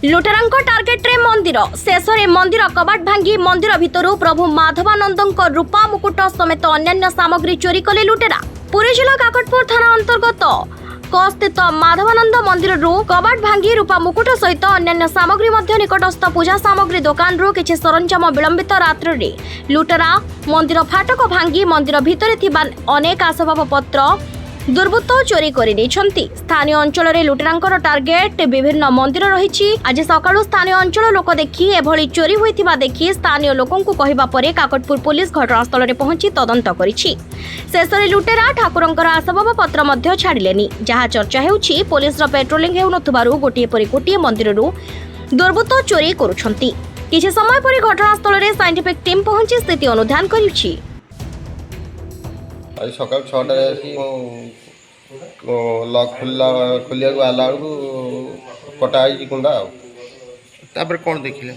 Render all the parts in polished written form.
लुटेरांक target रे मंदिर शेष रे मंदिर कबाट भांगी मंदिर भितरु प्रभु माधवानंदंक रूपा मुकुट समेत अन्यान्य सामग्री चोरी कले लुटेरा। पुरी जिला काकटपुर थाना अंतर्गत स्थित माधवानंद मंदिर कबाट भांगी रूपा मुकुट सहित अन्यान्य सामग्री मध्य निकटस्थ पूजा सामग्री दुकान किछि सरंजाम विलंबित रात्रि लुटेरा मंदिर फाटक भांगी मंदिर भितर थिबा अनेक आसबाब पत्र दुर्बृत्त चोरी कर स्थानीय अंचल में लुटेरांकर टार्गेट विभिन्न मंदिर रही। आज सकाळु स्थानीय अंचल लोक देखि एभली चोरी होइथिबा देखि स्थानीय लोकों को कहिबा परे काकटपुर पुलिस घटनास्थल में पहुंची तदंत करिछि। शेषरे लुटेरा ठाकुरंकर आसबाब पत्र मध्य छाडिलेनि। जहाँ चर्चा हेउछि पुलिस पेट्रोलिंग हेउनथुबारु गोटिए परि गोटिए मंदिररु दुर्बृत्त चोरी करुछंती। किछि समय परि घटनास्थल में साइंटिफिक टीम पहुंची स्थिति अनुधान करिछि। आज सकाल 6टारे लक खोलिया आला बेलू कटाई कुंडा तापर कौन देखिले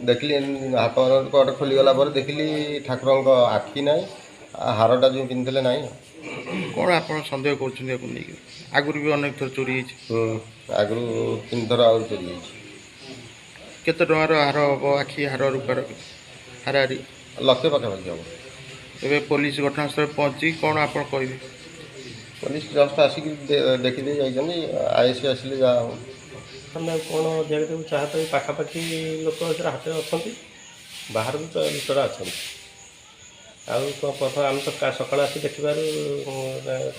देखली हाथ कट खोलीगला देखली ठाकुर आखि ना हारटा जो पिंधे ना कौन आप सन्देह कर आगुरी भी अनेक थर चोरी आगु 3 थर आ चोरी केते टंकार हार हम आखि हार रूपार हाराहारी लक्षे पाखापाखि हम एवं पुलिस घटनास्थल पहुँची कौन आप कहे पुलिस जस्ट आसिक देखीदे जाइए आईएससी आसिले जा आम कौन देखा चाहते पाखापाखि लोक हाथ अच्छा बाहर भी तो लुटरा अच्छा प्रथम आम तो सकाल आसी देखबार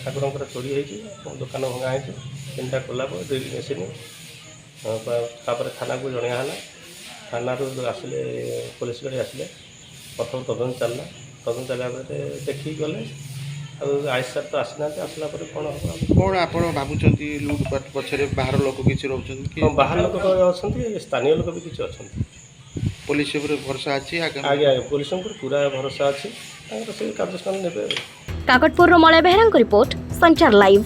ठाकुर चोरी हो दुकान भंगा हो 3टा खोला ड्रिल मेसीन थाना को जनाला थाना आसिले पुलिस गाड़ी आसिले प्रथम तदंत चलला तदंत चलला देखी गले आईएसआर तो आसना आसला कौन हम कौन आप भावुं लुटपाट पछरे बाहर लोक किसी रोच बाहर लोक अच्छा स्थानीय लोक भी किसी अच्छा पुलिस भरोसा अच्छी आगे आगे पुलिस पूरा भरोसा अच्छी कार्यानुष्ठान ने। काकटपुर मलय बेहरा रिपोर्ट संचार लाइव।